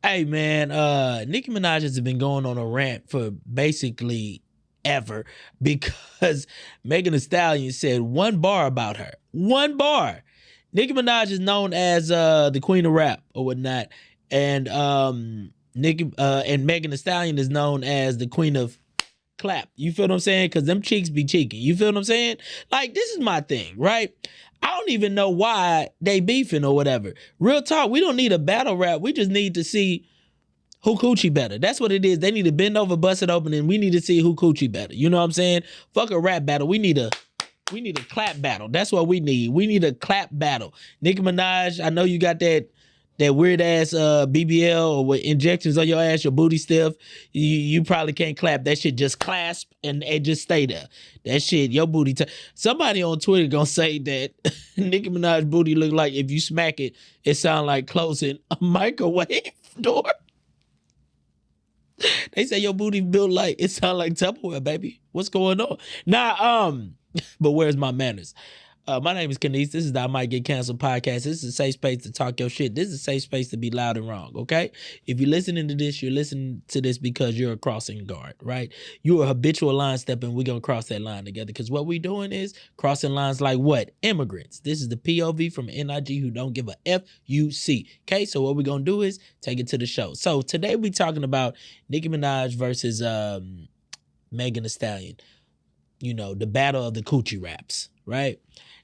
Hey man, Nicki Minaj has been going on a rant for basically ever because Megan Thee Stallion said one bar about her. One bar. Nicki Minaj is known as the queen of rap or whatnot, and Nicki and Megan Thee Stallion is known as the queen of clap. You feel what I'm saying? Because them cheeks be cheeky. You feel what I'm saying? Like, this is my thing, right? I don't even know why they beefing or whatever. Real talk, we don't need a battle rap. We just need to see who coochie better. That's what it is. They need to bend over, bust it open, and we need to see who coochie better. You know what I'm saying? Fuck a rap battle. We need a clap battle. That's what we need. We need a clap battle. Nicki Minaj, I know you got that weird ass BBL or with injections on your ass, your booty stiff. You probably can't clap. That shit just clasp and just stay there. That shit, your booty. Somebody on Twitter gonna say that Nicki Minaj booty look like if you smack it, it sound like closing a microwave door. They say your booty built like it sound like Tupperware, baby. What's going on? But where's my manners? My name is Kenise. This is the I Might Get Cancelled podcast. This is a safe space to talk your shit. This is a safe space to be loud and wrong, okay? If you're listening to this, you're listening to this because you're a crossing guard, right? You're a habitual line stepper, and we're going to cross that line together because what we're doing is crossing lines like what? Immigrants. This is the POV from NIG who don't give a F-U-C, okay? So what we're going to do is take it to the show. So today we're talking about Nicki Minaj versus Megan Thee Stallion. You know, the battle of the coochie raps, right?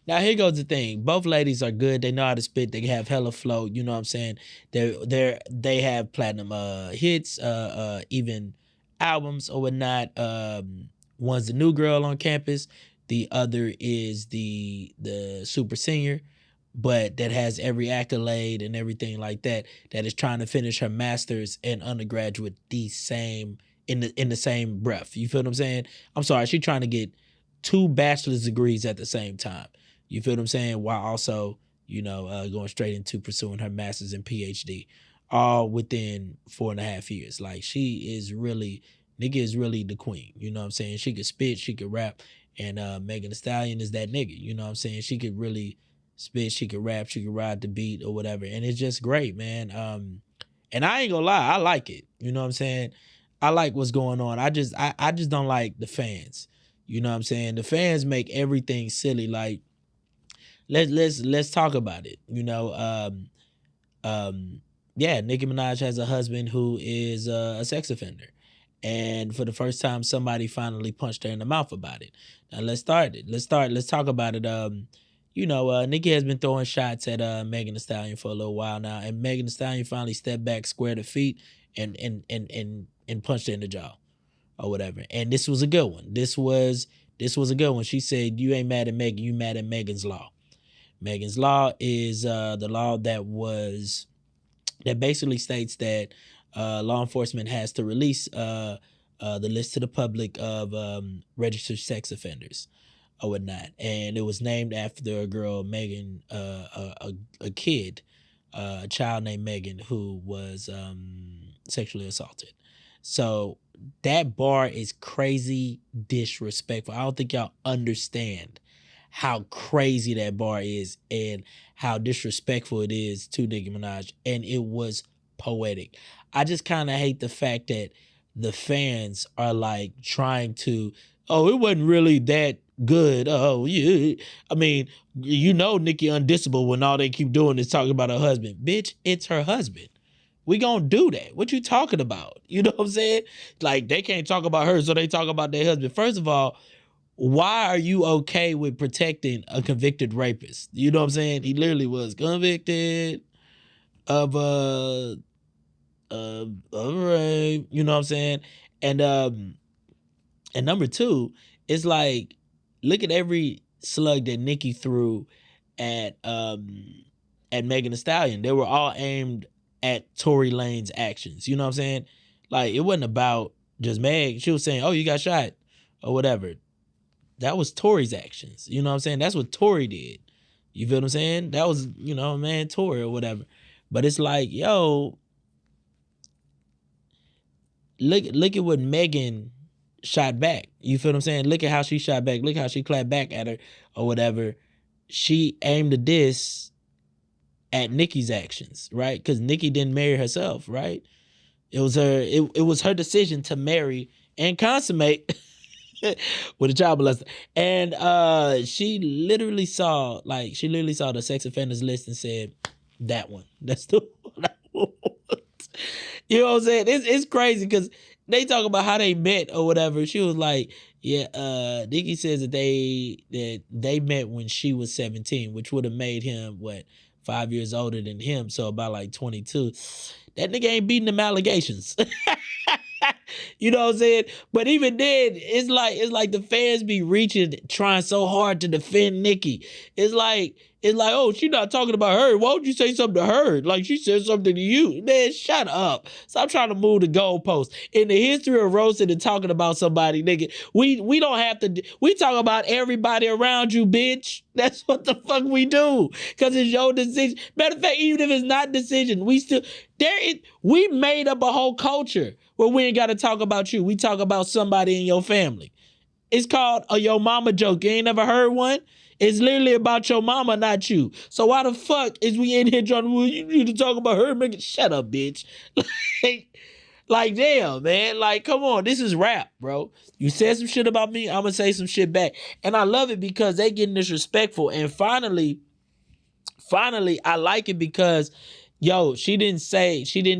Now, here goes the thing. Both ladies are good. They know how to spit. They have hella flow. You know what I'm saying? They have platinum hits, even albums or whatnot. One's the new girl on campus. The other is the super senior, but that has every accolade and everything like that. That is trying to finish her master's and undergraduate in the same breath. You feel what I'm saying? I'm sorry. She's trying to get 2 bachelor's degrees at the same time. You feel what I'm saying? While also, going straight into pursuing her master's and PhD, all within 4.5 years. Like, Nicki is really the queen. You know what I'm saying? She could spit, she could rap, and Megan Thee Stallion is that nigga. You know what I'm saying? She could really spit, she could rap, she could ride the beat or whatever, and it's just great, man. And I ain't gonna lie, I like it. You know what I'm saying? I like what's going on. I just don't like the fans. You know what I'm saying? The fans make everything silly. Like, let's talk about it. Yeah, Nicki Minaj has a husband who is a sex offender. And for the first time, somebody finally punched her in the mouth about it. Now let's start it. Let's talk about it. Nicki has been throwing shots at Megan Thee Stallion for a little while now, and Megan Thee Stallion finally stepped back, squared her feet, and punched her in the jaw or whatever. And this was a good one. This was a good one. She said, "You ain't mad at Megan, you mad at Megan's Law." Megan's Law is the law that basically states that law enforcement has to release the list to the public of registered sex offenders or whatnot. And it was named after a girl, Megan, a kid, a child named Megan, who was sexually assaulted. So that bar is crazy disrespectful. I don't think y'all understand how crazy that bar is and how disrespectful it is to Nicki Minaj. And it was poetic. I just kind of hate the fact that the fans are like trying to, it wasn't really that good. Oh, yeah. I mean, Nicki undissable when all they keep doing is talking about her husband. Bitch, it's her husband. We gonna do that. What you talking about? You know what I'm saying? Like, they can't talk about her, so they talk about their husband. First of all, why are you okay with protecting a convicted rapist? You know what I'm saying? He literally was convicted of rape. You know what I'm saying? And number 2, it's like, look at every slug that Nicki threw at Megan Thee Stallion. They were all aimed at Tory Lanez actions. You know what I'm saying? Like, it wasn't about just Meg. She was saying, "Oh, you got shot," or whatever. That was Tory's actions. You know what I'm saying? That's what Tory did. You feel what I'm saying? That was, Tory or whatever. But it's like, yo, look at what Megan shot back. You feel what I'm saying? Look at how she shot back. Look how she clapped back at her or whatever. She aimed a diss at Nicki's actions, right? Because Nicki didn't marry herself, right? It was her decision to marry and consummate with a child molester. And she literally saw the sex offenders list and said, that one. That's the one I want. You know what I'm saying? It's crazy because they talk about how they met or whatever. She was like, yeah, Nicki says that they met when she was 17, which would have made him 5 years older than him, so about like 22. That nigga ain't beating them allegations. You know what I'm saying? But even then, it's like the fans be reaching, trying so hard to defend Nicki. It's like, oh, she not talking about her. Why would you say something to her? Like she said something to you. Man, shut up. Stop trying to move the goalposts. In the history of roasting and talking about somebody, nigga, we don't have to, we talk about everybody around you, bitch. That's what the fuck we do. Because it's your decision. Matter of fact, even if it's not decision, we made up a whole culture where we ain't got to talk about you. We talk about somebody in your family. It's called a yo mama joke. You ain't never heard one? It's literally about your mama, not you. So why the fuck is we in here trying to, well, you need to talk about her? Shut up, bitch. Like, damn, man. Like, come on. This is rap, bro. You said some shit about me, I'm going to say some shit back. And I love it because they getting disrespectful. And finally, I like it because, yo, she didn't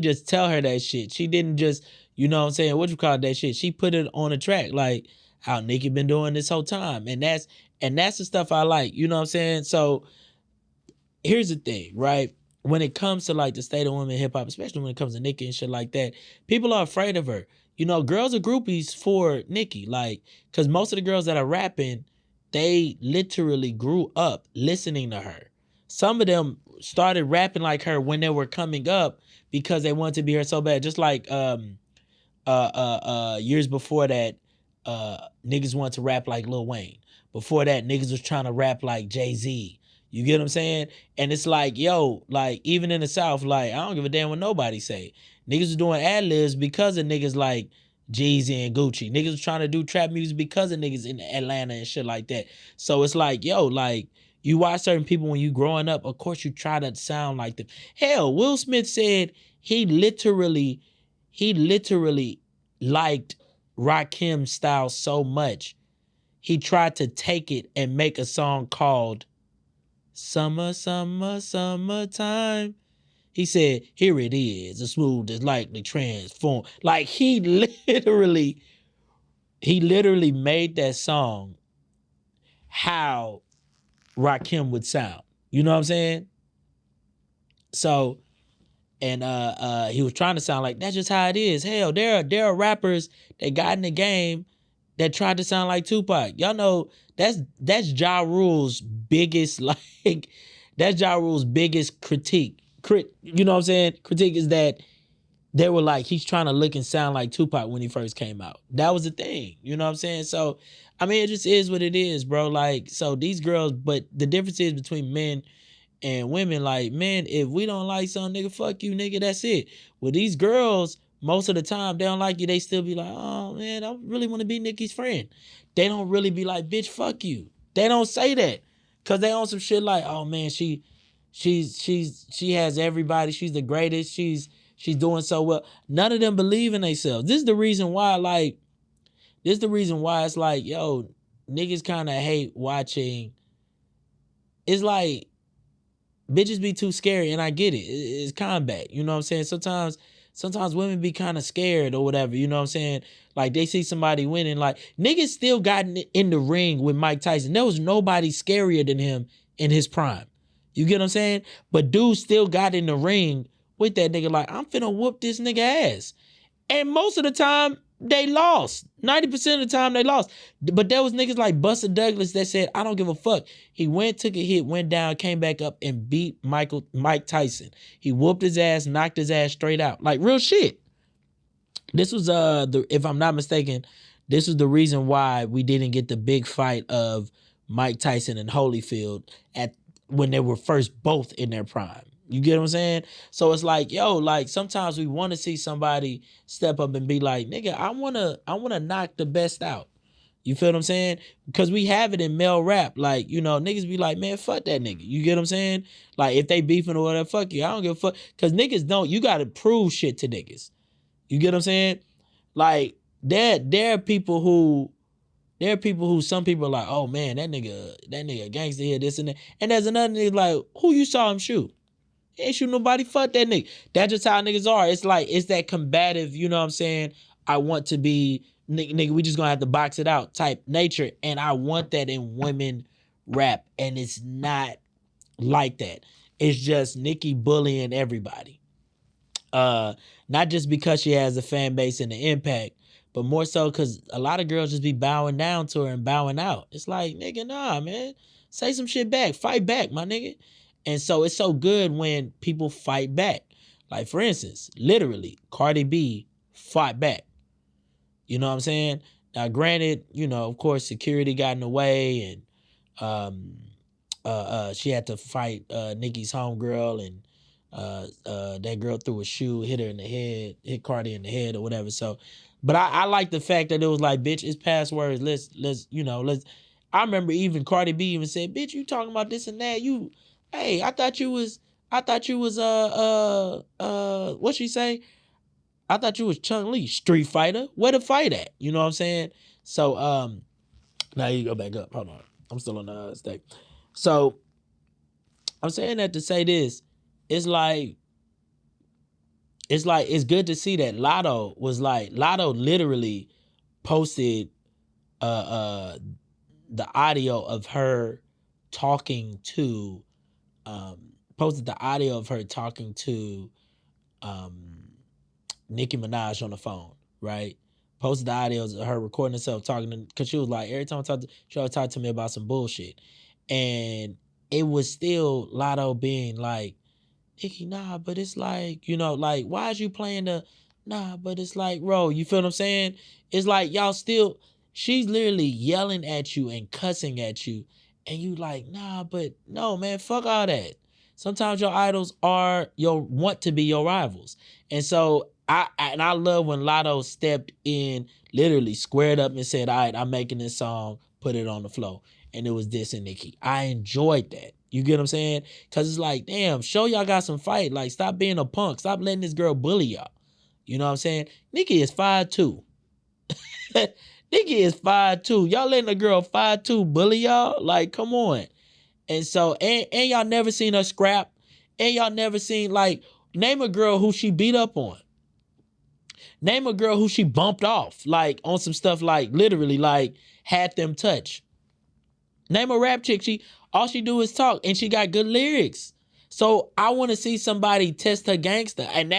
just tell her that shit. She didn't just, you know what I'm saying, that shit. She put it on a track, like how Nicki been doing this whole time. And that's the stuff I like, you know what I'm saying? So here's the thing, right? When it comes to like the state of women in hip hop, especially when it comes to Nicki and shit like that, people are afraid of her. You know, girls are groupies for Nicki, like, because most of the girls that are rapping, they literally grew up listening to her. Some of them started rapping like her when they were coming up because they wanted to be her so bad. Just like years before that, niggas wanted to rap like Lil Wayne. Before that, niggas was trying to rap like Jay-Z. You get what I'm saying? And it's like, yo, like, even in the South, like, I don't give a damn what nobody say. Niggas was doing ad-libs because of niggas like Jeezy and Gucci. Niggas was trying to do trap music because of niggas in Atlanta and shit like that. So it's like, yo, like, you watch certain people when you growing up, of course you try to sound like them. Hell, Will Smith said he literally liked Rakim's style so much, he tried to take it and make a song called Summer, Summer, Summertime. He said, here it is, the smooth is likely transformed. Like he literally made that song how Rakim would sound. You know what I'm saying? So, and he was trying to sound like that's just how it is. Hell, there are rappers that got in the game that tried to sound like Tupac. Y'all know that's Ja Rule's biggest critique. You know what I'm saying? Critique is that they were like, he's trying to look and sound like Tupac when he first came out. That was the thing. You know what I'm saying? So, I mean, it just is what it is, bro. Like, so these girls, but the difference is between men and women, like, men, if we don't like something, nigga, fuck you, nigga, that's it. With these girls, most of the time, they don't like you, they still be like, oh, man, I really want to be Nicki's friend. They don't really be like, bitch, fuck you. They don't say that. Because they on some shit like, oh, man, she has everybody. She's the greatest. She's doing so well. None of them believe in themselves. This is the reason why it's like, yo, niggas kind of hate watching. It's like, bitches be too scary, and I get it. It's combat. You know what I'm saying? Sometimes women be kind of scared or whatever. You know what I'm saying? Like, they see somebody winning. Like, niggas still got in the ring with Mike Tyson. There was nobody scarier than him in his prime. You get what I'm saying? But dude still got in the ring with that nigga like, I'm finna whoop this nigga ass. And most of the time, they lost. 90% of the time, they lost. But there was niggas like Buster Douglas that said, I don't give a fuck. He went, took a hit, went down, came back up, and beat Mike Tyson. He whooped his ass, knocked his ass straight out. Like, real shit. This was, if I'm not mistaken, this was the reason why we didn't get the big fight of Mike Tyson and Holyfield when they were first both in their prime. You get what I'm saying? So it's like, yo, like, sometimes we want to see somebody step up and be like, nigga, I wanna knock the best out. You feel what I'm saying? Because we have it in male rap. Like, you know, niggas be like, man, fuck that nigga. You get what I'm saying? Like, if they beefing or whatever, fuck you. I don't give a fuck. Because niggas don't. You got to prove shit to niggas. You get what I'm saying? Like, there are people who some people are like, oh man, that nigga gangster here, this and that. And there's another nigga like, who you saw him shoot? He ain't shoot nobody, fuck that nigga. That's just how niggas are. It's like, it's that combative, you know what I'm saying? I want to be, nigga, we just gonna have to box it out type nature. And I want that in women rap. And it's not like that. It's just Nicki bullying everybody. Not just because she has a fan base and the impact, but more so because a lot of girls just be bowing down to her and bowing out. It's like, nigga, nah, man. Say some shit back. Fight back, my nigga. And so it's so good when people fight back. Like, for instance, literally, Cardi B fought back. You know what I'm saying? Now, granted, you know, of course, security got in the way, and she had to fight Nicki's homegirl, and that girl threw a shoe, hit her in the head, hit Cardi in the head or whatever. So, but I like the fact that it was like, bitch, it's past words. Let's I remember even Cardi B even said, bitch, you talking about this and that. Hey, I thought you was what she say? I thought you was Chun-Li, Street Fighter. Where the fight at? You know what I'm saying? So now you go back up. Hold on. I'm still on the stage. So I'm saying that to say this. It's good to see that Lotto literally posted the audio of her talking to Nicki Minaj on the phone, right? Posted the audios of her recording herself talking to, because she was like, every time she always talked to me about some bullshit. And it was still Lotto being like, Nicki, nah, but it's like, you know, like, why is you playing nah, but it's like, bro, you feel what I'm saying? It's like, y'all still, she's literally yelling at you and cussing at you, and you like, nah, but no, man, fuck all that. Sometimes your idols want to be your rivals. And so I love when Lotto stepped in, literally squared up and said, all right, I'm making this song, put it on the floor. And it was this and Nicki. I enjoyed that. You get what I'm saying? Because it's like, damn, show y'all got some fight. Like, stop being a punk. Stop letting this girl bully y'all. You know what I'm saying? Nicki is 5'2". Nicki is 5'2". Y'all letting a girl 5'2" bully y'all? Like, come on. And so, and y'all never seen her scrap. And y'all never seen, like, name a girl who she beat up on. Name a girl who she bumped off, like, on some stuff, like, literally, like, had them touch. Name a rap chick, all she do is talk, and she got good lyrics. So I want to see somebody test her gangster. And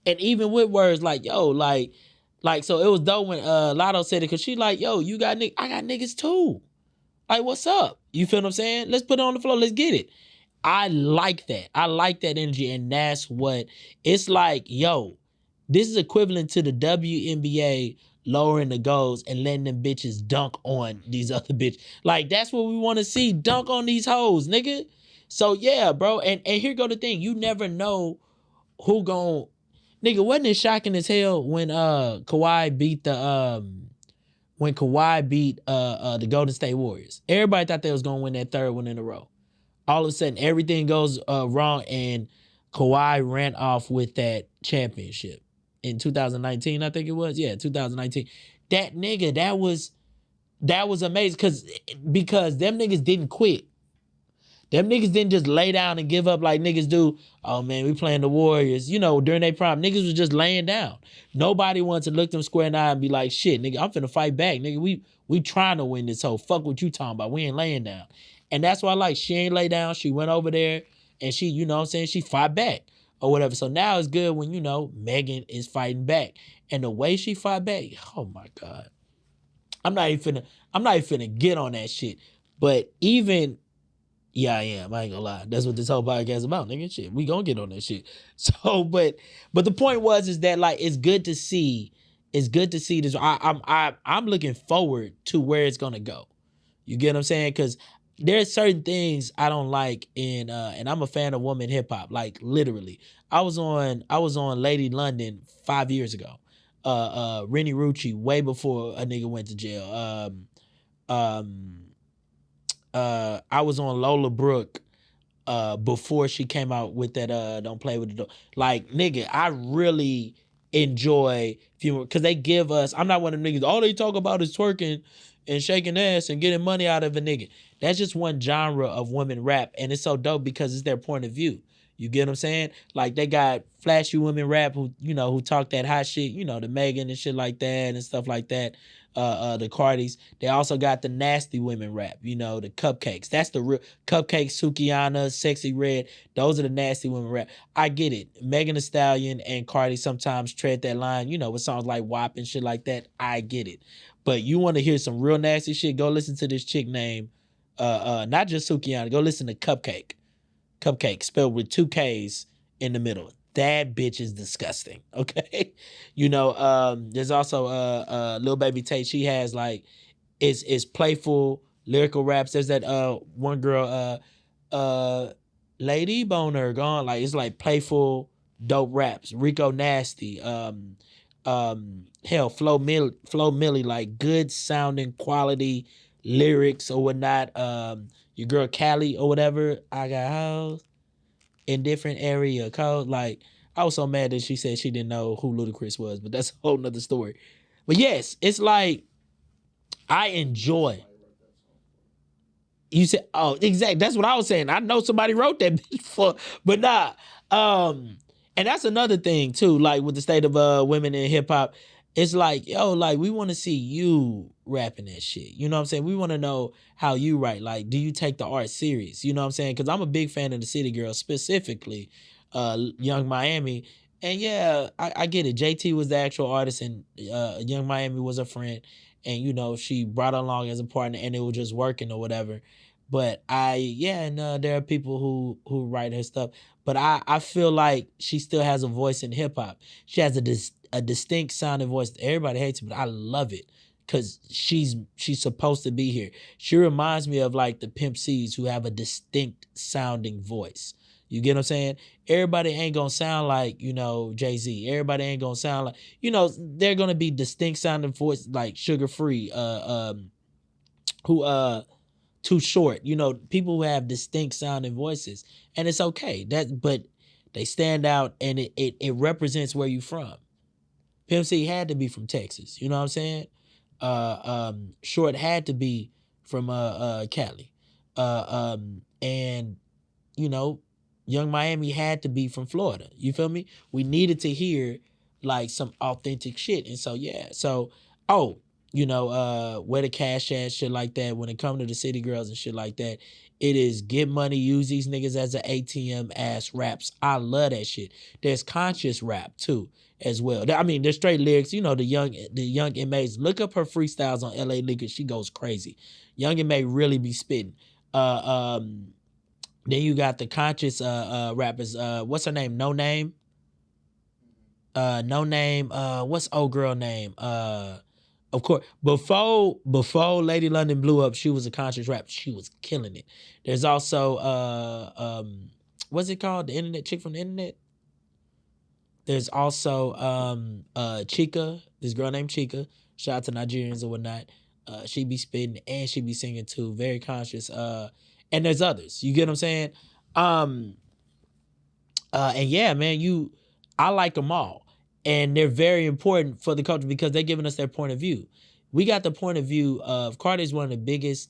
even with words like, yo, like, so it was dope when Lotto said it, because she like, yo, you got niggas, I got niggas too. Like, what's up? You feel what I'm saying? Let's put it on the floor. Let's get it. I like that. I like that energy. And that's what it's like. Yo, this is equivalent to the WNBA lowering the goals and letting them bitches dunk on these other bitches. Like, that's what we want to see. Dunk on these hoes, nigga. So, yeah, bro. And here go the thing. You never know who gon'... Nigga, wasn't it shocking as hell when Kawhi beat the Golden State Warriors? Everybody thought they was gonna win that third one in a row. All of a sudden, everything goes wrong, and Kawhi ran off with that championship in 2019. I think it was, 2019. That nigga, that was amazing because them niggas didn't quit. Them niggas didn't just lay down and give up like niggas do. Oh man, we playing the Warriors. You know, during their prime, niggas was just laying down. Nobody wanted to look them square in the eye and be like, shit, nigga, I'm finna fight back. Nigga, we trying to win this whole. Fuck what you talking about. We ain't laying down. And that's why, like, she ain't lay down. She went over there and she, you know what I'm saying, she fought back or whatever. So now it's good when, you know, Megan is fighting back. And the way she fought back, oh my God. I'm not even finna get on that shit. But even... Yeah, I am. I ain't gonna lie. That's what this whole podcast is about, nigga. Shit, we gonna get on that shit. So, but the point is that, like, it's good to see this. I'm looking forward to where it's gonna go. You get what I'm saying? Because there's certain things I don't like in, and I'm a fan of woman hip hop. Like, literally, I was on Lady London 5 years ago. Rennie Rucci, way before a nigga went to jail. I was on Lola Brooke before she came out with that Don't Play with the Door. Like, nigga, I really enjoy female because they give us, I'm not one of them niggas, all they talk about is twerking and shaking ass and getting money out of a nigga. That's just one genre of women rap, and it's so dope because it's their point of view. You get what I'm saying? Like, they got flashy women rap who, you know, who talk that hot shit, you know, the Megan and shit like that and stuff like that. The Cardis. They also got the nasty women rap, you know, the Cupcakes. That's the real Cupcakes, Sukiana, Sexy Red. Those are the nasty women rap. I get it. Megan Thee Stallion and Cardi sometimes tread that line, you know, with songs like WAP and shit like that. I get it. But you want to hear some real nasty shit, go listen to this chick named not just Sukiana, go listen to Cupcake. Cupcake, spelled with 2 Ks in the middle. That bitch is disgusting. Okay. You know, there's also Lil Baby Tate. She has like it's playful lyrical raps. There's that one girl, Lady Boner gone. Like, it's like playful, dope raps. Rico Nasty, hell, Flo Millie, like good sounding quality lyrics or whatnot. Your girl Callie or whatever. I got hoes in different area code. Like, I was so mad that she said she didn't know who Ludacris was, but that's a whole nother story. But yes, it's like I enjoy. You said, oh, exactly. That's what I was saying. I know somebody wrote that bitch for, but nah. And that's another thing too. Like with the state of women in hip hop, it's like, yo, like we want to see you rapping that shit. You know what I'm saying? We want to know how you write. Like, do you take the art serious? You know what I'm saying? Because I'm a big fan of the City Girls, specifically Young Miami. And yeah, I get it. JT was the actual artist, and Young Miami was a friend, and you know she brought her along as a partner, and it was just working or whatever. But there are people who write her stuff, but I feel like she still has a voice in hip hop. She has a distinct sounding voice. Everybody hates it, but I love it because she's supposed to be here. She reminds me of like the Pimp C's who have a distinct sounding voice. You get what I'm saying? Everybody ain't gonna sound like, you know, Jay-Z. Everybody ain't gonna sound like, you know, they're gonna be distinct sounding voice like Sugar Free, who Too Short. You know, people who have distinct sounding voices, and it's okay. But they stand out, and it represents where you from. Pimp C had to be from Texas. You know what I'm saying? Short had to be from Cali, and you know, Young Miami had to be from Florida. You feel me? We needed to hear like some authentic shit, and so yeah. So you know, where the cash at, shit like that. When it comes to the City Girls and shit like that, it is get money, use these niggas as an ATM ass raps. I love that shit. There's conscious rap too, as well. I mean, there's straight lyrics. You know, the young inmates. Look up her freestyles on LA Leakers. She goes crazy. Young inmate really be spitting. Then you got the conscious rappers. What's her name? No Name. No Name. What's old girl name? Of course, before Lady London blew up, she was a conscious rap. She was killing it. There's also what's it called? The internet chick from the internet. There's also Chica, this girl named Chica. Shout out to Nigerians or whatnot. She be spitting and she be singing too. Very conscious. And there's others. You get what I'm saying? And yeah, man, I like them all. And they're very important for the culture because they're giving us their point of view. We got the point of view of Cardi is one of the biggest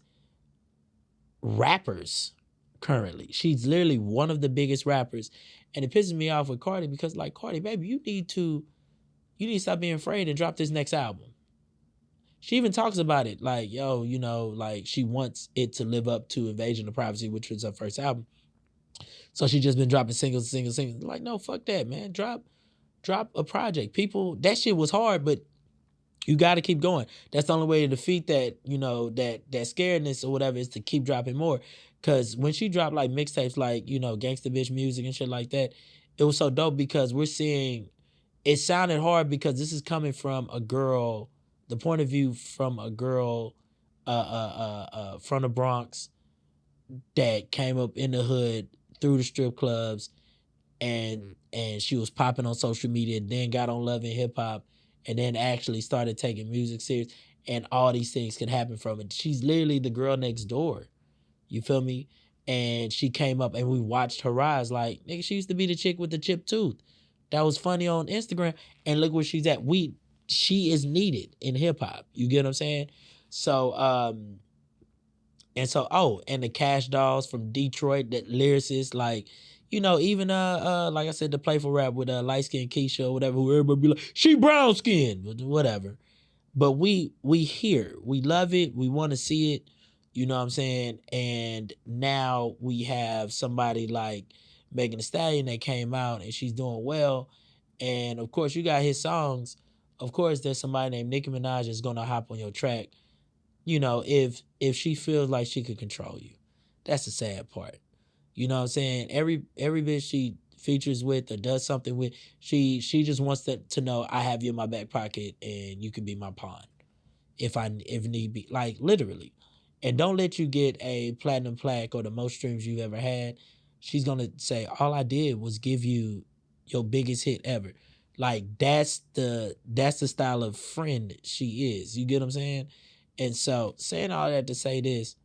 rappers currently. She's literally one of the biggest rappers. And it pisses me off with Cardi because, like, Cardi, baby, you need to stop being afraid and drop this next album. She even talks about it, like, yo, you know, like she wants it to live up to Invasion of Privacy, which was her first album. So she just been dropping singles. Like, no, fuck that, man. Drop a project. People, that shit was hard, but you got to keep going. That's the only way to defeat that, you know, that scaredness or whatever, is to keep dropping more. Because when she dropped like mixtapes like, you know, Gangsta Bitch Music and shit like that, it was so dope because we're seeing, it sounded hard because this is coming from a girl, the point of view from a girl from the Bronx that came up in the hood through the strip clubs, and she was popping on social media, then got on Love and Hip Hop, and then actually started taking music serious. and all these things can happen from it. She's literally the girl next door. You feel me? And she came up and we watched her rise. Like, nigga, she used to be the chick with the chipped tooth. That was funny on Instagram. And look where she's at. She is needed in hip hop. You get what I'm saying? So, and the Cash Dolls from Detroit, that lyricist, like, you know, even like I said, the playful rap with light skin Keisha or whatever, who everybody be like, she brown skin, whatever. But we hear, we love it, we want to see it, you know what I'm saying? And now we have somebody like Megan Thee Stallion that came out and she's doing well. And of course, you got his songs. Of course, there's somebody named Nicki Minaj that's gonna hop on your track. You know, if she feels like she could control you, that's the sad part. You know what I'm saying? Every bitch she features with or does something with, she just wants to know, I have you in my back pocket and you can be my pawn if need be, like literally. And don't let you get a platinum plaque or the most streams you've ever had. She's gonna say, all I did was give you your biggest hit ever. Like that's the style of friend she is. You get what I'm saying? And so saying all that to say this,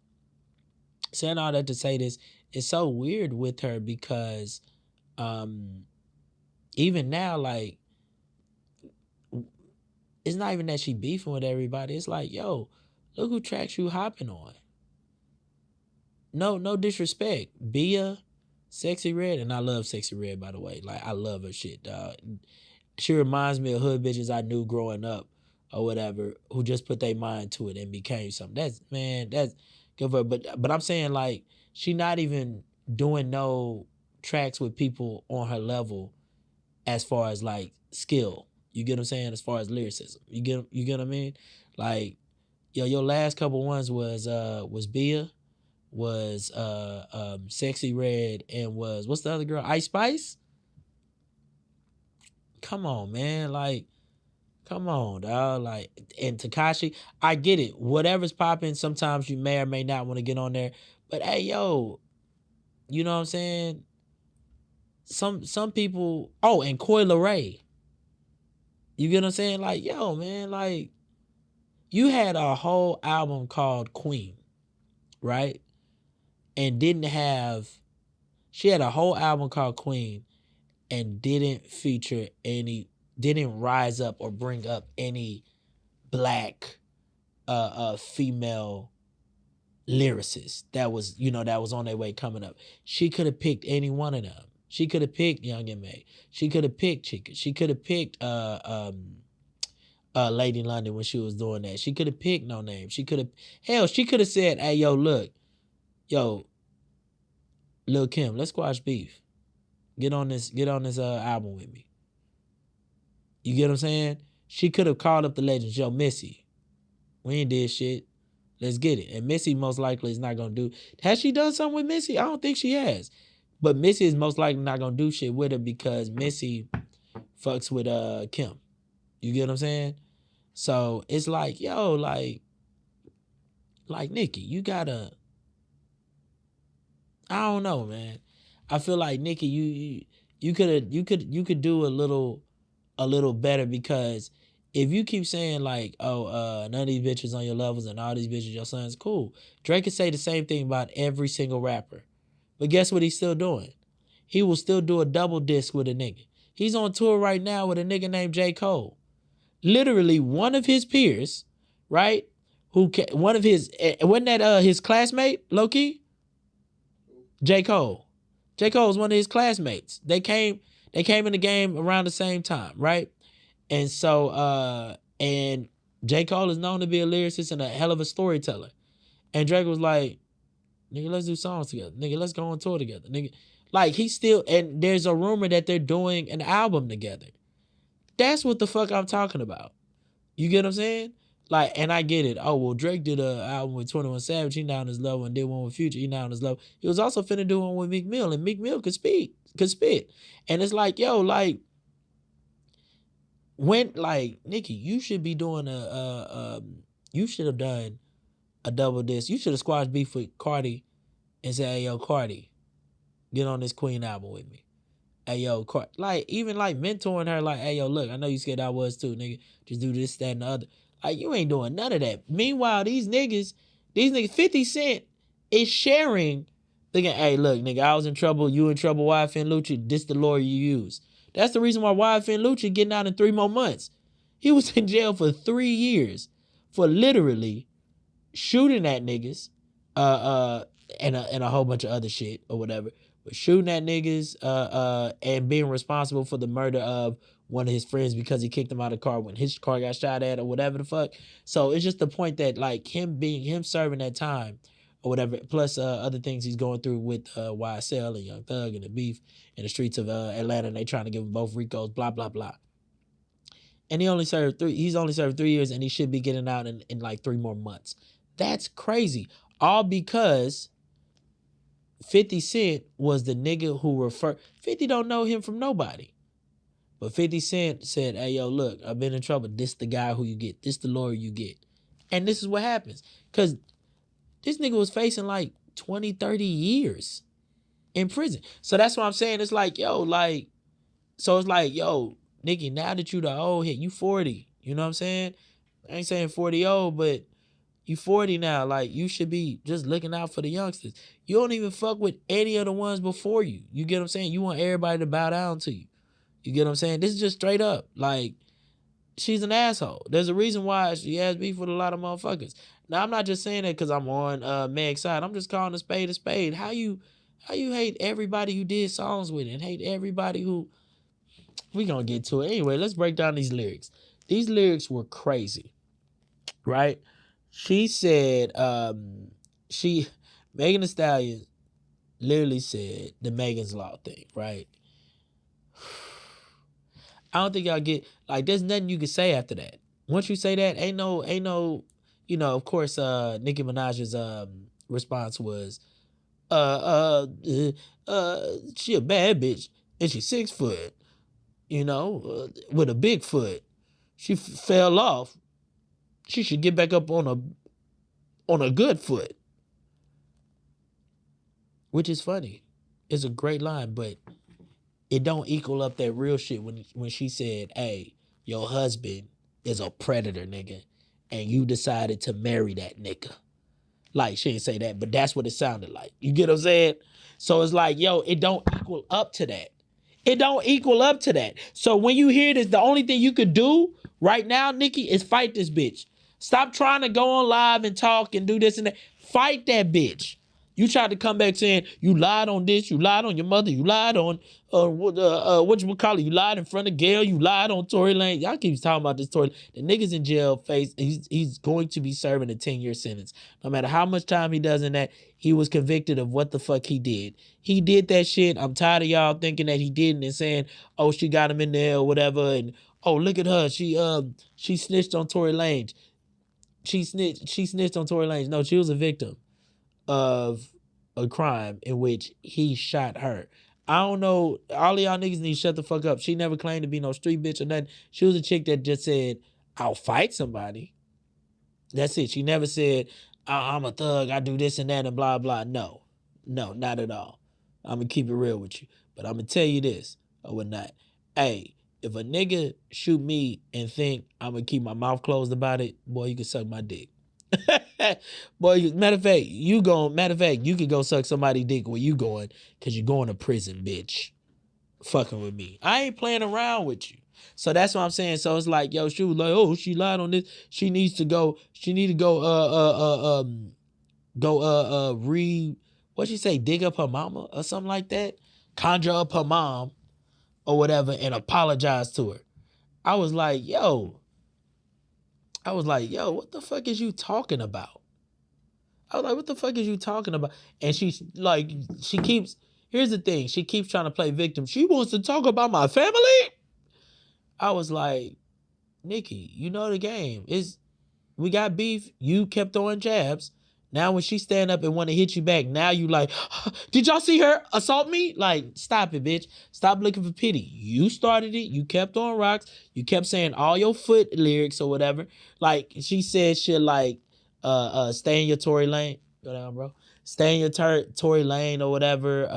it's so weird with her because even now, like, it's not even that she beefing with everybody. It's like, yo, look who tracks you hopping on. No disrespect. Bia, Sexy Red, and I love Sexy Red, by the way. Like, I love her shit, dog. She reminds me of hood bitches I knew growing up or whatever, who just put their mind to it and became something. That's good for her. But I'm saying, like, she not even doing no tracks with people on her level as far as like skill. You get what I'm saying? As far as lyricism. You get what I mean? Like, yo, your last couple ones was Bia, was Sexy Red, and was, what's the other girl? Ice Spice? Come on, man. Like, come on, dog. Like, and Tekashi, I get it. Whatever's popping, sometimes you may or may not want to get on there. But hey, yo, you know what I'm saying? Some people, oh, and Coi Leray. You get what I'm saying? Like, yo, man, like, you had a whole album called Queen, right? And she had a whole album called Queen and didn't rise up or bring up any black female lyricist that was on their way coming up. She could have picked any one of them. She could have picked Young M.A. She could have picked Chica. She could have picked Lady London when she was doing that. She could have picked No Name. She could have said, hey, yo, look, yo, Lil' Kim, let's squash beef. Get on this album with me. You get what I'm saying? She could have called up the legends. Yo, Missy, we ain't did shit. Let's get it. And Missy most likely is not going to do. Has she done something with Missy? I don't think she has. But Missy is most likely not going to do shit with her because Missy fucks with Kim. You get what I'm saying? So it's like, yo, like Nicki, you gotta, I don't know, man. I feel like Nicki, you could do a little better, because if you keep saying like, oh, none of these bitches on your levels and all these bitches your sons, cool. Drake could say the same thing about every single rapper. But guess what he's still doing? He will still do a double disc with a nigga. He's on tour right now with a nigga named J. Cole. Literally one of his peers, right? Wasn't that his classmate, low-key? J. Cole. J. Cole was one of his classmates. They came in the game around the same time, right? And so, and J. Cole is known to be a lyricist and a hell of a storyteller. And Drake was like, nigga, let's do songs together. Nigga, let's go on tour together. Nigga, like, and there's a rumor that they're doing an album together. That's what the fuck I'm talking about. You get what I'm saying? Like, and I get it. Oh, well, Drake did an album with 21 Savage. He now on his level, and did one with Future. He now on his level. He was also finna do one with Meek Mill, and Meek Mill could spit. And it's like, yo, like, Nicki, you should be doing you should have done a double disc. You should have squashed beef with Cardi and said, hey, yo, Cardi, get on this Queen album with me. Hey, yo, like, even like mentoring her, like, hey, yo, look, I know you scared I was too, nigga. Just do this, that, and the other. Like, you ain't doing none of that. Meanwhile, these niggas, 50 Cent is sharing, thinking, hey, look, nigga, I was in trouble, you in trouble, YFN Lucci, this the lawyer you use. That's the reason why YFN Lucci getting out in 3 more months. He was in jail for 3 years for literally shooting at niggas, and a whole bunch of other shit or whatever. But shooting at niggas, and being responsible for the murder of one of his friends because he kicked him out of the car when his car got shot at or whatever the fuck. So it's just the point that like him serving that time or whatever, plus other things he's going through with YSL and Young Thug and the beef in the streets of Atlanta, and they trying to give him both Ricos, blah, blah, blah. And he's only served 3 years, and he should be getting out in like 3 more months. That's crazy. All because 50 Cent was the nigga who referred. 50 don't know him from nobody. But 50 Cent said, hey, yo, look, I've been in trouble. This the guy who you get. This the lawyer you get. And this is what happens. Because this nigga was facing like 20, 30 years in prison. So that's what I'm saying. It's like, yo, like, so it's like, yo, Nicki, now that you the old hit, you 40. You know what I'm saying? I ain't saying 40 old, but you 40 now. Like, you should be just looking out for the youngsters. You don't even fuck with any of the ones before you. You get what I'm saying? You want everybody to bow down to you. You get what I'm saying? This is just straight up. Like, she's an asshole. There's a reason why she has beef with a lot of motherfuckers. Now, I'm not just saying that because I'm on Meg's side. I'm just calling a spade a spade. How you hate everybody you did songs with and hate everybody who... We gonna get to it. Anyway, let's break down these lyrics. These lyrics were crazy, right? She said, Megan Thee Stallion literally said the Megan's Law thing, right? I don't think y'all get, like, there's nothing you can say after that. Once you say that, ain't no, you know, of course, Nicki Minaj's response was, she a bad bitch and she's 6 foot, you know, with a big foot. She fell off. She should get back up on a good foot. Which is funny. It's a great line, but it don't equal up that real shit when she said, hey, your husband is a predator, nigga, and you decided to marry that nigga. Like, she didn't say that, but that's what it sounded like. You get what I'm saying? So it's like, yo, it don't equal up to that. It don't equal up to that. So when you hear this, the only thing you could do right now, Nicki, is fight this bitch. Stop trying to go on live and talk and do this and that. Fight that bitch. You tried to come back saying you lied on this, you lied on your mother, you lied on whatchamacallit, you lied in front of Gayle, you lied on Tory Lanez. Y'all keep talking about this Tory. The nigga's in jail, he's going to be serving a 10-year sentence. No matter how much time he does in that, he was convicted of what the fuck he did. He did that shit. I'm tired of y'all thinking that he didn't and saying, oh, she got him in there or whatever, and oh, look at her, she snitched on Tory Lanez. She snitched on Tory Lanez. No, she was a victim of a crime in which he shot her. I don't know. All of y'all niggas need to shut the fuck up. She never claimed to be no street bitch or nothing. She was a chick that just said, I'll fight somebody. That's it. She never said, I'm a thug, I do this and that and blah, blah. No, not at all. I'm going to keep it real with you. But I'm going to tell you this or whatnot. Hey, if a nigga shoot me and think I'm going to keep my mouth closed about it, boy, you can suck my dick. Boy, matter of fact, you could go suck somebody's dick where you going, because you're going to prison, bitch. Fucking with me. I ain't playing around with you. So that's what I'm saying. So it's like, yo, she was like, oh, she lied on this. She need to go, what'd she say, dig up her mama or something like that? Conjure up her mom or whatever and apologize to her. I was like, yo, what the fuck is you talking about? I was like, what the fuck is you talking about? And here's the thing. She keeps trying to play victim. She wants to talk about my family? I was like, Nicki, you know the game. We got beef. You kept throwing jabs. Now when she stand up and want to hit you back, now you like, did y'all see her assault me? Like, stop it, bitch. Stop looking for pity. You started it. You kept throwing rocks. You kept saying all your foot lyrics or whatever. Like, she said shit like, stay in your Tory lane. Go down, bro. Stay in your Tory lane or whatever.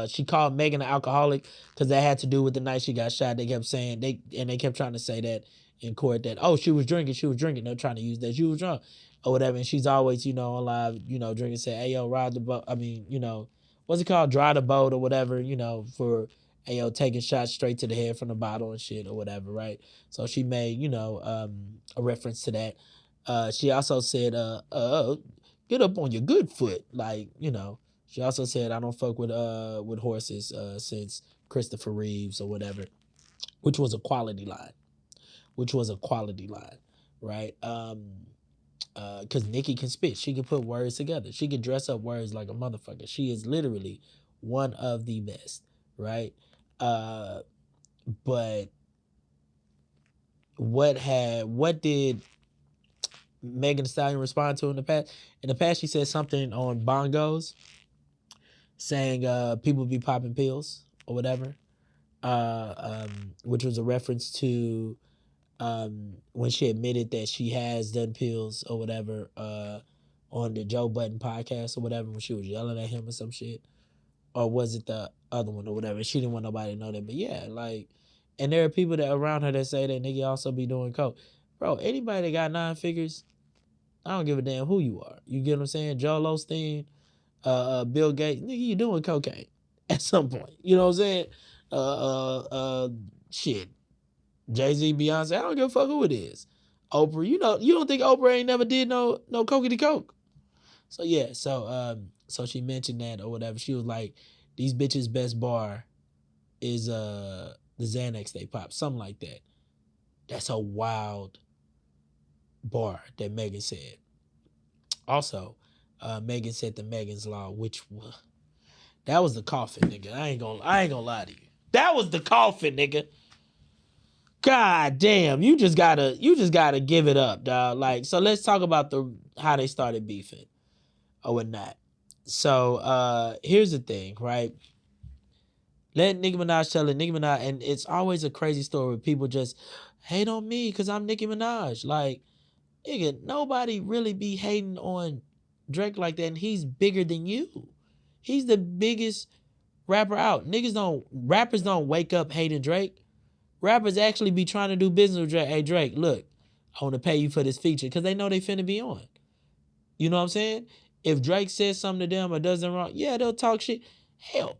She called Megan an alcoholic because that had to do with the night she got shot. They kept saying, they kept trying to say that in court that, oh, she was drinking. They're trying to use that she was drunk or whatever. And she's always, on live, drinking, say, hey, yo, ride the boat. I mean, what's it called? Dry the boat or whatever, for, hey, yo, taking shots straight to the head from the bottle and shit or whatever, right? So she made, a reference to that. She also said, get up on your good foot. Like, she also said, I don't fuck with horses since Christopher Reeves or whatever, which was a quality line. Right? Because Nicki can spit. She can put words together. She can dress up words like a motherfucker. She is literally one of the best, right? But what did Megan Thee Stallion respond to in the past? In the past, she said something on bongos, saying people be popping pills or whatever, which was a reference to when she admitted that she has done pills or whatever on the Joe Budden podcast or whatever, when she was yelling at him or some shit. Or was it the other one or whatever? She didn't want nobody to know that. But yeah, like, and there are people that around her that say that Nicki also be doing coke. Bro, anybody that got 9 figures, I don't give a damn who you are. You get what I'm saying? Joel Osteen, Bill Gates, nigga, you doing cocaine at some point. You know what I'm saying? Shit. Jay-Z, Beyonce, I don't give a fuck who it is. Oprah, you don't think Oprah ain't never did no cokey coke. So yeah, so she mentioned that or whatever. She was like, these bitches' best bar is the Xanax they pop, something like that. That's a wild bar that Megan said. Also, Megan said the Megan's Law, which that was the coffin, nigga. I ain't gonna lie to you. That was the coffin, nigga. God damn, you just gotta give it up, dog. Like, so let's talk about how they started beefing or whatnot. So here's the thing, right? Let Nicki Minaj tell it. Nicki Minaj, and it's always a crazy story where people just hate on me because I'm Nicki Minaj. Like, nigga, nobody really be hating on Drake like that, and he's bigger than you. He's the biggest rapper out. Rappers don't wake up hating Drake. Rappers actually be trying to do business with Drake. Hey, Drake, look, I want to pay you for this feature because they know they finna be on. You know what I'm saying? If Drake says something to them or does them wrong, yeah, they'll talk shit. Hell,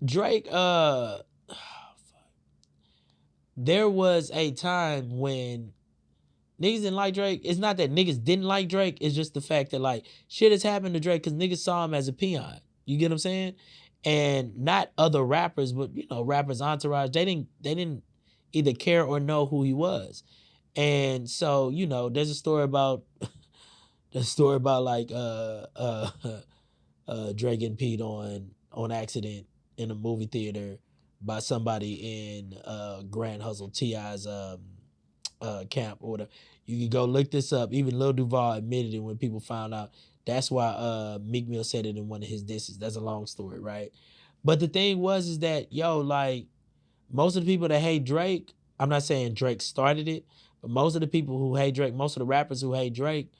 Drake, there was a time when niggas didn't like Drake. It's not that niggas didn't like Drake. It's just the fact that, like, shit has happened to Drake because niggas saw him as a peon. You get what I'm saying? And not other rappers, but, rappers' entourage, they didn't either care or know who he was. And so, there's a story about like Drake getting peed on accident in a movie theater by somebody in Grand Hustle T.I.'s camp or whatever. You can go look this up. Even Lil Duval admitted it when people found out. That's why Meek Mill said it in one of his disses. That's a long story, right? But the thing is that, like, most of the people that hate Drake, I'm not saying Drake started it, but most of the people who hate Drake, most of the rappers who hate Drake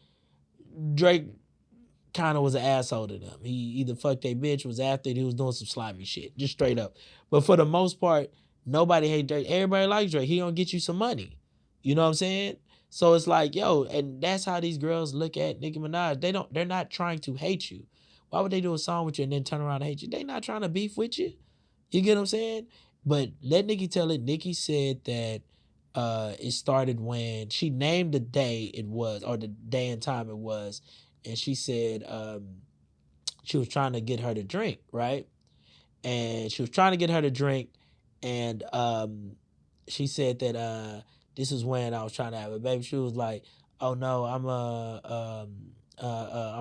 kind of was an asshole to them. He either fucked their bitch, was after it, he was doing some slimy shit, just straight up. But for the most part, nobody hate Drake. Everybody likes Drake. He gonna get you some money. You know what I'm saying? So it's like, yo, and that's how these girls look at Nicki Minaj. They're not trying to hate you. Why would they do a song with you and then turn around and hate you? They not trying to beef with you. You get what I'm saying? But let Nicki tell it. Nicki said that it started when she named the day it was, or the day and time it was, and she said she was trying to get her to drink, right? And she was trying to get her to drink, and she said that this is when I was trying to have a baby. She was like, "Oh no, I'm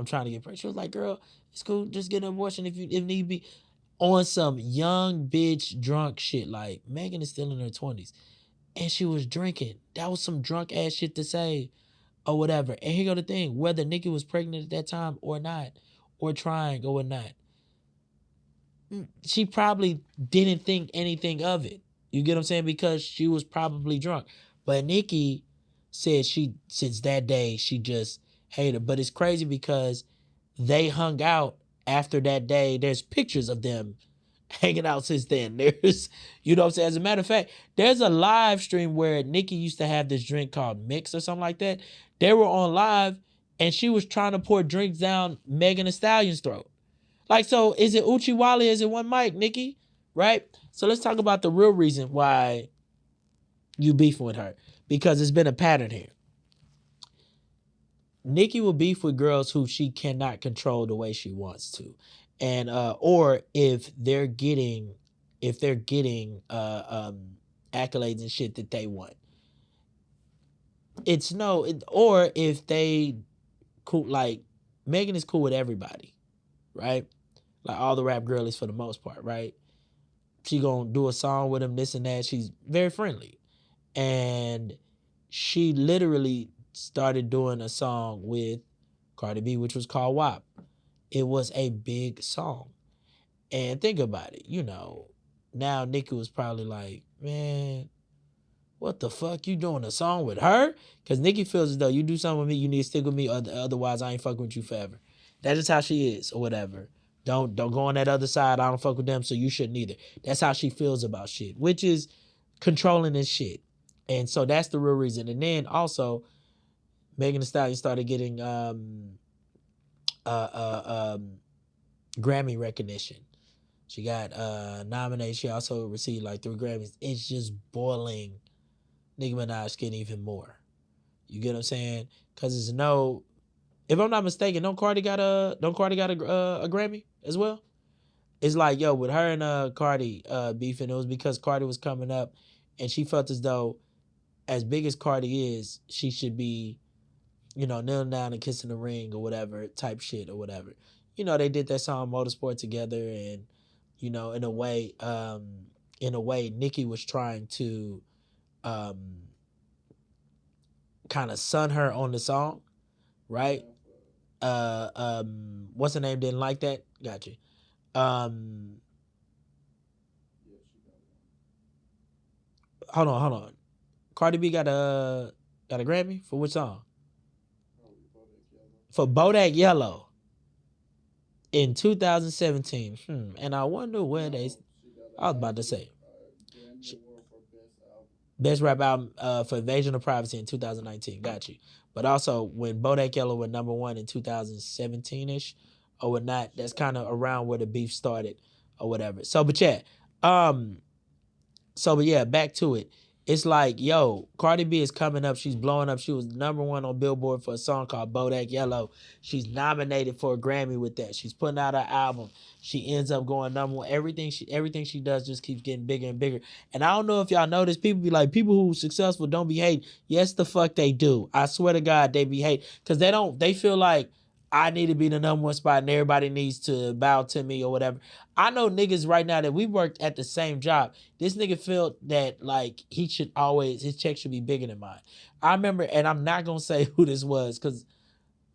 trying to get pregnant." She was like, "Girl, it's cool. Just get an abortion if need be." On some young bitch drunk shit. Like, Megan is still in her 20s, and she was drinking. That was some drunk ass shit to say, or whatever. And here go the thing: whether Nicki was pregnant at that time or not, or trying or not, she probably didn't think anything of it. You get what I'm saying? Because she was probably drunk. But Nicki said since that day, she just hated her. But it's crazy because they hung out after that day. There's pictures of them hanging out since then. There's, you know what I'm saying? As a matter of fact, there's a live stream where Nicki used to have this drink called Mix or something like that. They were on live and she was trying to pour drinks down Megan Thee Stallion's throat. Like, so is it Uchi Wally? Is it one mic, Nicki? Right? So let's talk about the real reason why you beefing with her. Because it's been a pattern here. Nicki will beef with girls who she cannot control the way she wants to. And or if they're getting accolades and shit that they want. It's no, or if they cool, like Megan is cool with everybody, right? Like all the rap girlies for the most part, right? She gonna do a song with him, this and that. She's very friendly. And she literally started doing a song with Cardi B, which was called WAP. It was a big song. And think about it, you know, now Nicki was probably like, man, what the fuck? You doing a song with her? Because Nicki feels as though you do something with me, you need to stick with me, otherwise I ain't fucking with you forever. That is how she is, or whatever. Don't go on that other side. I don't fuck with them, so you shouldn't either. That's how she feels about shit, which is controlling this shit. And so that's the real reason. And then also, Megan Thee Stallion started getting Grammy recognition. She got nominated. She also received like 3 Grammys. It's just boiling Nicki Minaj skin even more. You get what I'm saying? Because it's no, if I'm not mistaken, don't Cardi got a Grammy as well? It's like, yo, with her and Cardi beefing, it was because Cardi was coming up and she felt as though as big as Cardi is, she should be, you know, kneeling down and kissing the ring or whatever type shit or whatever. You know, they did that song Motorsport together, and you know, in a way, Nicki was trying to kind of sun her on the song, right? What's her name? Didn't like that. Gotcha. Hold on. Cardi B got a Grammy for which song? For Bodak Yellow in 2017. And I wonder where they. I was about to say best rap album for Invasion of Privacy in 2019. Got you. But also when Bodak Yellow went #1 in 2017ish or whatnot, that's kind of around where the beef started or whatever. So, but yeah, back to it. It's like, yo, Cardi B is coming up. She's blowing up. She was #1 on Billboard for a song called Bodak Yellow. She's nominated for a Grammy with that. She's putting out her album. She ends up going #1. Everything she does just keeps getting bigger and bigger. And I don't know if y'all notice, people be like, people who are successful don't be hating. Yes, the fuck they do. I swear to God, they be hating. Because they feel like I need to be the #1 spot and everybody needs to bow to me or whatever. I know niggas right now that we worked at the same job. This nigga felt that like his check should be bigger than mine. I remember, and I'm not gonna say who this was because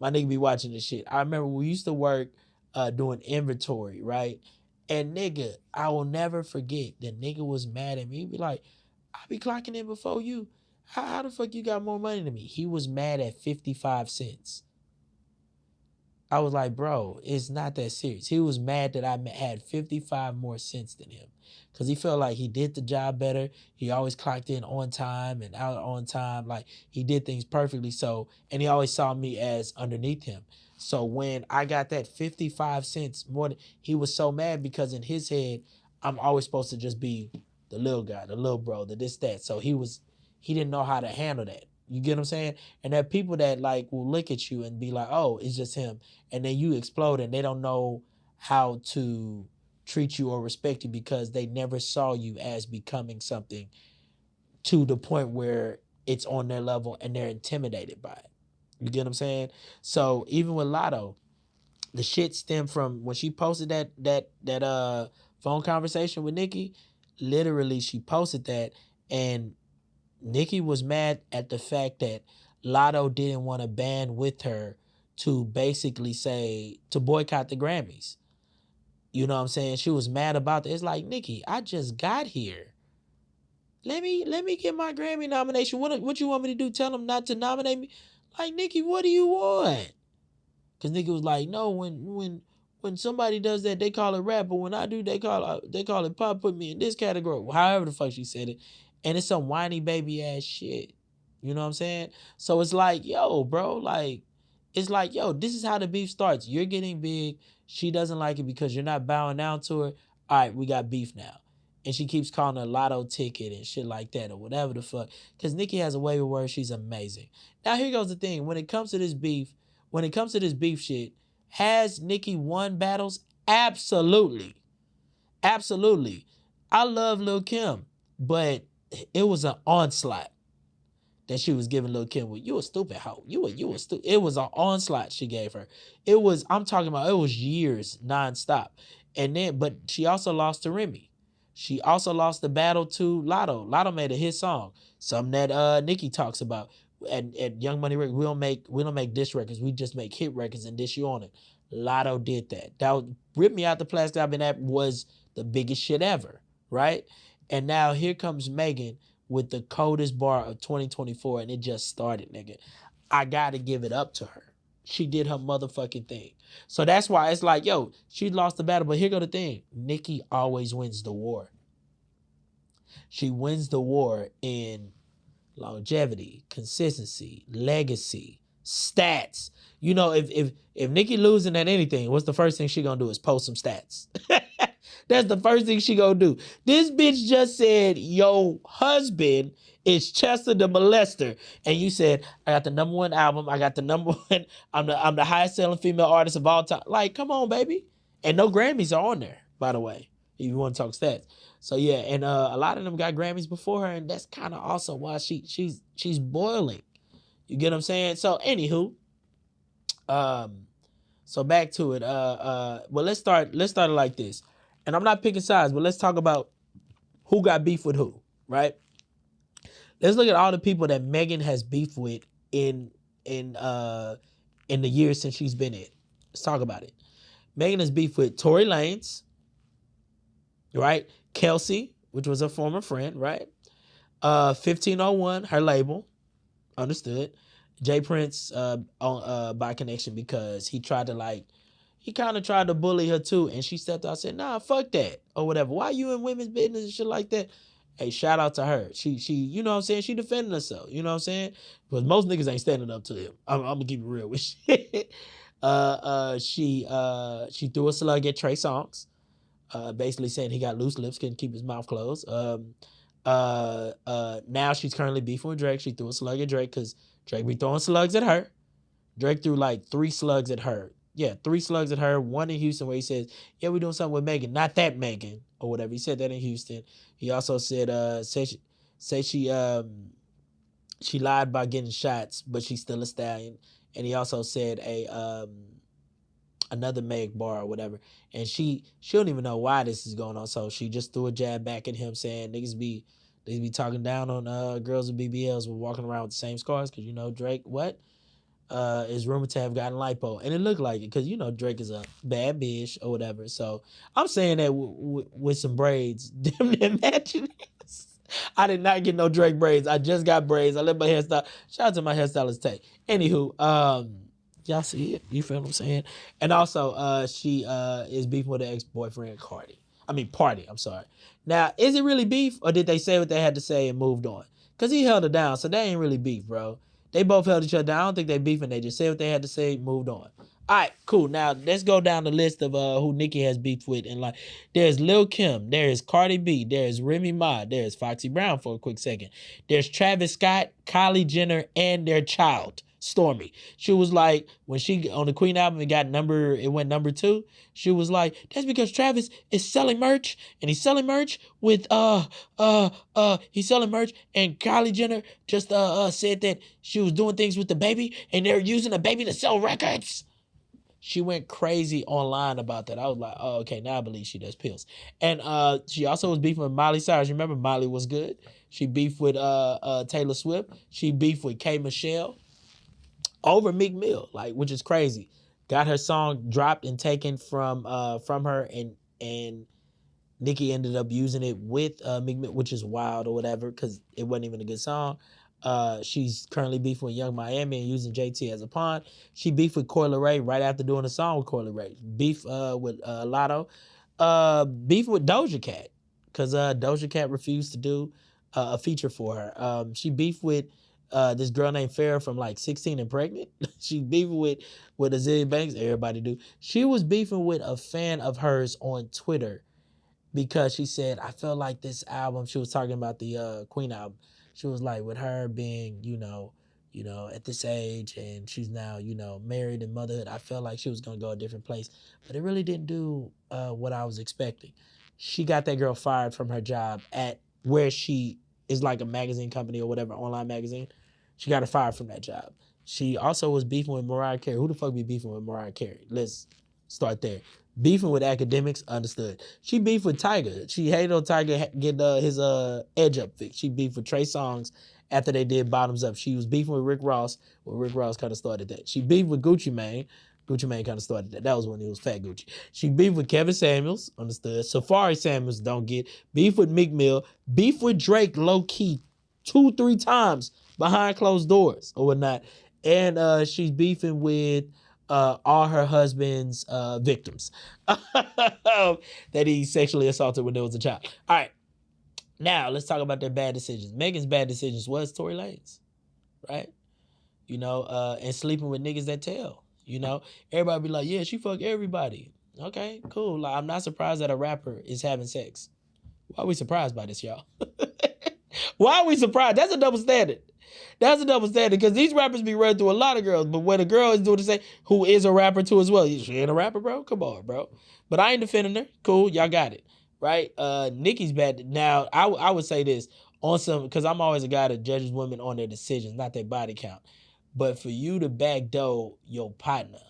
my nigga be watching this shit. I remember we used to work doing inventory, right? And nigga, I will never forget that nigga was mad at me. He'd be like, I be clocking in before you. How the fuck you got more money than me? He was mad at 55 cents. I was like, bro, it's not that serious. He was mad that I had 55 more cents than him because he felt like he did the job better. He always clocked in on time and out on time. Like he did things perfectly. So, and he always saw me as underneath him. So when I got that 55 cents more, he was so mad because in his head, I'm always supposed to just be the little guy, the little bro, the this, that. So he didn't know how to handle that. You get what I'm saying? And there are people that like will look at you and be like, oh, it's just him. And then you explode and they don't know how to treat you or respect you because they never saw you as becoming something to the point where it's on their level and they're intimidated by it. You get what I'm saying? So even with Lotto, the shit stemmed from when she posted that phone conversation with Nicki. Literally, she posted that and Nicki was mad at the fact that Lotto didn't want to band with her to basically say to boycott the Grammys. You know what I'm saying? She was mad about that. It's like, Nicki, I just got here. Let me get my Grammy nomination. What you want me to do? Tell them not to nominate me? Like, Nicki, what do you want? Because Nicki was like, no, when when somebody does that, they call it rap, but when I do, they call it pop. Put me in this category, however the fuck she said it, and it's some whiny baby ass shit. You know what I'm saying? So it's like, yo, bro, like, it's like, yo, this is how the beef starts. You're getting big. She doesn't like it because you're not bowing down to her. All right, we got beef now. And she keeps calling a lotto ticket and shit like that or whatever the fuck. Because Nicki has a way of words. She's amazing. Now, here goes the thing. When it comes to this beef shit, has Nicki won battles? Absolutely. Absolutely. I love Lil' Kim, but it was an onslaught that she was giving Lil' Kim with. You a stupid hoe. You a stupid. It was an onslaught she gave her. It was, I'm talking about, it was years nonstop. And then, but she also lost to Remy. She also lost the battle to Lotto. Lotto made a hit song, something that Nicki talks about. At Young Money Records, we don't make diss records. We just make hit records and diss you on it. Lotto did that. That ripped me out the plastic I've been at was the biggest shit ever, right? And now here comes Megan with the coldest bar of 2024, and it just started, nigga. I gotta give it up to her. She did her motherfucking thing. So that's why it's like, yo, she lost the battle, but here go the thing. Nicki always wins the war. She wins the war in longevity, consistency, legacy, stats. You know, if Nicki losing at anything, what's the first thing she gonna do is post some stats. That's the first thing she gonna do. This bitch just said, yo husband is Chester the Molester. And you said, I got the #1 album. I got the #1. I'm the highest selling female artist of all time. Like, come on, baby. And no Grammys are on there, by the way, if you want to talk stats. So yeah, and a lot of them got Grammys before her, and that's kind of also why she's boiling. You get what I'm saying? So anywho, so back to it. Well, let's start it like this. And I'm not picking sides, but let's talk about who got beef with who, right? Let's look at all the people that Megan has beef with in the years since she's been in. Let's talk about it. Megan has beef with Tory Lanez, right? Kelsey, which was a former friend, right? 1501, her label, understood. Jay Prince by connection because he kind of tried to bully her too, and she stepped out and said, nah, fuck that, or whatever. Why you in women's business and shit like that? Hey, shout out to her. She, you know what I'm saying? She defending herself, you know what I'm saying? Because most niggas ain't standing up to him. I'm gonna keep it real with you. She threw a slug at Trey Songz, basically saying he got loose lips, couldn't keep his mouth closed. Now she's currently beefing with Drake. She threw a slug at Drake because Drake be throwing slugs at her. Drake threw like 3 slugs at her. Yeah, 3 slugs at her. One in Houston where he says, yeah, we're doing something with Megan. Not that Megan or whatever. He said that in Houston. He also said, she lied about getting shots, but she's still a stallion. And he also said another Meg bar or whatever. And she don't even know why this is going on. So she just threw a jab back at him saying niggas be talking down on girls with BBLs with walking around with the same scars because, you know, Drake, is rumored to have gotten lipo. And it looked like it because, you know, Drake is a bad bitch or whatever. So I'm saying that with some braids. Imagine this. I did not get no Drake braids. I just got braids. I let my hairstyle. Shout out to my hairstylist, Tay. Anywho, y'all see it? You feel what I'm saying? And also, she is beefing with her ex-boyfriend, Party. I'm sorry. Now, is it really beef, or did they say what they had to say and moved on? Because he held her down, so that ain't really beef, bro. They both held each other down. I don't think they beefing. They just said what they had to say, moved on. All right, cool. Now, let's go down the list of who Nicki has beef with. And like, there's Lil' Kim. There's Cardi B. There's Remy Ma. There's Foxy Brown for a quick second. There's Travis Scott, Kylie Jenner, and their child, Stormy. She was like, when she on the Queen album it went number 2. She was like, that's because Travis is selling merch, and he's selling merch with he's selling merch, and Kylie Jenner just said that she was doing things with the baby, and they're using the baby to sell records. She went crazy online about that. I was like, oh, okay, now I believe she does pills. And she also was beefing with Miley Cyrus. Remember, Miley was good. She beefed with Taylor Swift. She beefed with K. Michelle over Meek Mill, like, which is crazy. Got her song dropped and taken from her, and Nicki ended up using it with Meek Mill, which is wild or whatever, because it wasn't even a good song. She's currently beefing with Young Miami and using JT as a pawn. She beefed with Coi Leray right after doing a song with Coi Leray. Beef with Lotto. Beef with Doja Cat because Doja Cat refused to do a feature for her. She beefed with this girl named Farrah from like 16 and Pregnant. She beefing with Azealia Banks. Everybody do. She was beefing with a fan of hers on Twitter because she said, I felt like this album, she was talking about the Queen album. She was like, with her being, at this age and she's now, married and motherhood, I felt like she was going to go a different place. But it really didn't do what I was expecting. She got that girl fired from her job at where she is like a magazine company or whatever, online magazine. She got her fired from that job. She also was beefing with Mariah Carey. Who the fuck be beefing with Mariah Carey? Let's start there. Beefing with academics, understood. She beefed with Tyga. She hated on Tyga getting his edge up fixed. She beefed with Trey Songz after they did Bottoms Up. She was beefing with Rick Ross. Well, Rick Ross kind of started that. She beefed with Gucci Mane. Gucci Mane kind of started that. That was when he was Fat Gucci. She beefed with Kevin Samuels, understood. Safari Samuels, don't get. Beef with Meek Mill. Beef with Drake, low-key, 2-3 times behind closed doors or whatnot. And she's beefing with all her husband's victims that he sexually assaulted when they was a child. All right, now let's talk about their bad decisions. Megan's bad decisions was Tory Lanez, right? And sleeping with niggas that tell. Everybody be like, yeah, she fuck everybody. Okay, cool. Like, I'm not surprised that a rapper is having sex. Why are we surprised by this, y'all? Why are we surprised? That's a double standard. That's a double standard because these rappers be running through a lot of girls, but when a girl is doing the same, who is a rapper too as well, she ain't a rapper, bro. Come on, bro. But I ain't defending her. Cool, y'all got it, right? Nicki's bad. Now, I would say this on some because I'm always a guy that judges women on their decisions, not their body count. But for you to backdoor your partner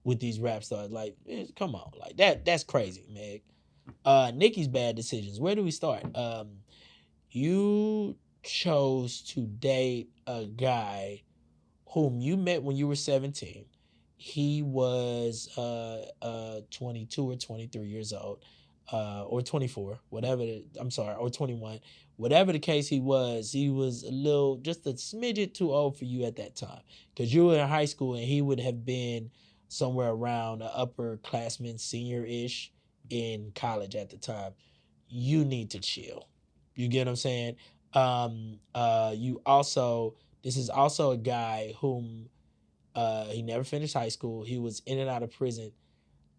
with these rap stars, like, come on, like that's crazy, Meg. Nicki's bad decisions. Where do we start? You chose to date a guy whom you met when you were 17. He was 22 or 23 years old, or 24, or 21. Whatever the case he was just a smidget too old for you at that time. Because you were in high school and he would have been somewhere around an upperclassman, senior-ish in college at the time. You need to chill. You get what I'm saying? This is also a guy whom he never finished high school. He was in and out of prison.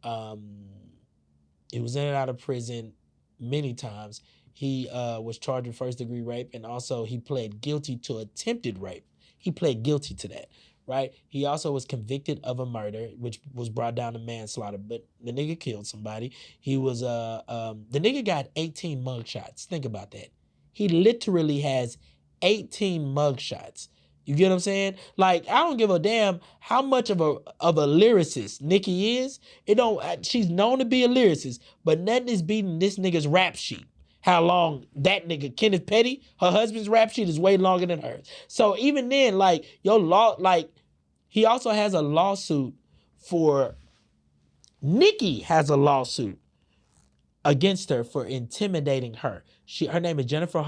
He was in and out of prison many times. He was charged with first-degree rape, and also he pled guilty to attempted rape. He pled guilty to that, right? He also was convicted of a murder, which was brought down to manslaughter, but the nigga killed somebody. He was the nigga got 18 mugshots. Think about that. He literally has 18 mugshots. You get what I'm saying? Like, I don't give a damn how much of a lyricist Nicki is. She's known to be a lyricist, but nothing is beating this nigga's rap sheet. How long that nigga, Kenneth Petty, her husband's rap sheet is way longer than hers. So even then, like, he also has a lawsuit Nicki has a lawsuit against her for intimidating her. Her name is Jennifer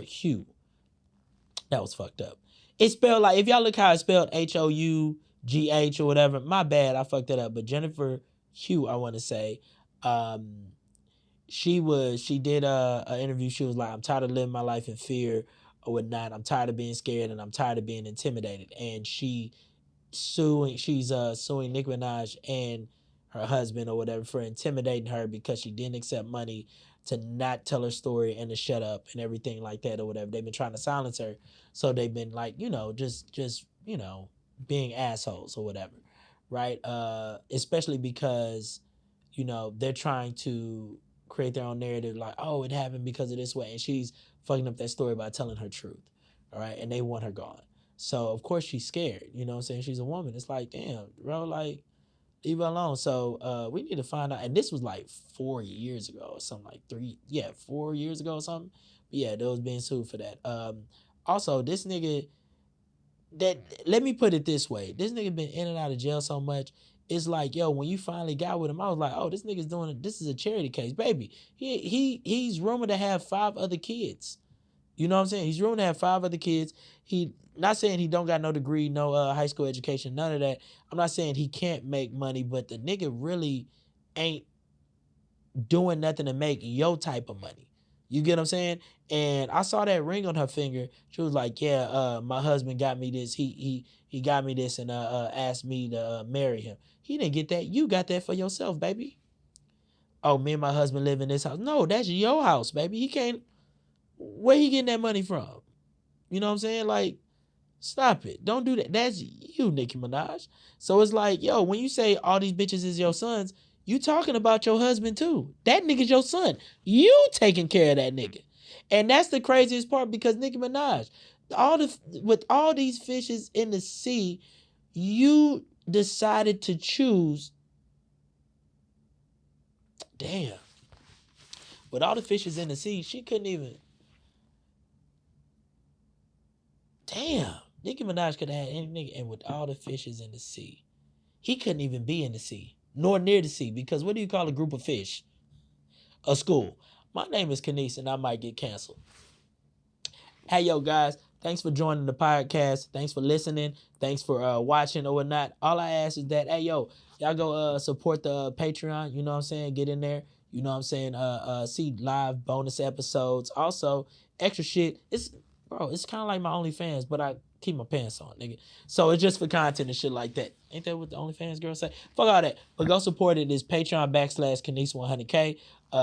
Hugh. That was fucked up. It's spelled like, if y'all look how it's spelled, Hough or whatever, my bad, I fucked that up. But Jennifer Hugh, I want to say, she did an interview. She was like, I'm tired of living my life in fear or whatnot. I'm tired of being scared and I'm tired of being intimidated. And she's suing Nicki Minaj and her husband or whatever for intimidating her because she didn't accept money to not tell her story and to shut up and everything like that or whatever. They've been trying to silence her. So they've been like, just being assholes or whatever. Right? Especially because, they're trying to create their own narrative like, oh, it happened because of this way. And she's fucking up that story by telling her truth. All right. And they want her gone. So of course she's scared. You know what I'm saying? She's a woman. It's like, damn, bro, like, leave her alone. So we need to find out. And this was like 4 years ago or something, like 4 years ago or something. But yeah, they was being sued for that. Also, this nigga, let me put it this way. This nigga been in and out of jail so much. It's like, yo, when you finally got with him, I was like, oh, this nigga's doing it. This is a charity case, baby. He's rumored to have 5 other kids. You know what I'm saying? He's ruined to have 5 other kids. He not saying he don't got no degree, no high school education, none of that. I'm not saying he can't make money, but the nigga really ain't doing nothing to make your type of money. You get what I'm saying? And I saw that ring on her finger. She was like, "Yeah, my husband got me this. He got me this and asked me to marry him. He didn't get that. You got that for yourself, baby." Oh, me and my husband live in this house. No, that's your house, baby. He can't. Where he getting that money from? You know what I'm saying? Like, stop it. Don't do that. That's you, Nicki Minaj. So it's like, yo, when you say all these bitches is your sons, you talking about your husband too. That nigga's your son. You taking care of that nigga. And that's the craziest part because Nicki Minaj, with all these fishes in the sea, you decided to choose. Damn. With all the fishes in the sea, she couldn't even. Damn. Nicki Minaj could have had any nigga, and with all the fishes in the sea, he couldn't even be in the sea, nor near the sea, because what do you call a group of fish? A school. My name is Kenise, and I might get canceled. Hey, yo, guys, thanks for joining the podcast. Thanks for listening. Thanks for watching or whatnot. All I ask is that, hey, yo, y'all go support the Patreon. You know what I'm saying? Get in there. You know what I'm saying? See live bonus episodes. Also, extra shit. It's kind of like my OnlyFans, but I keep my pants on, nigga. So it's just for content and shit like that. Ain't that what the OnlyFans girl say? Fuck all that. But go support it. It's Patreon.com/Kenise100K.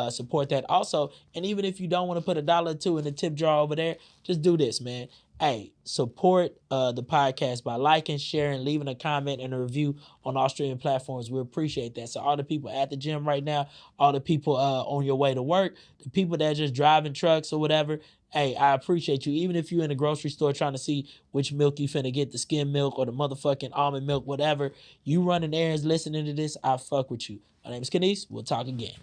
Support that. Also, and even if you don't want to put $1 or $2 in the tip jar over there, just do this, man. Hey, support the podcast by liking, sharing, leaving a comment and a review on all streaming platforms. We appreciate that. So all the people at the gym right now, all the people on your way to work, the people that are just driving trucks or whatever, hey, I appreciate you. Even if you're in the grocery store trying to see which milk you finna get, the skim milk or the motherfucking almond milk, whatever, you running errands listening to this, I fuck with you. My name is Kenise. We'll talk again.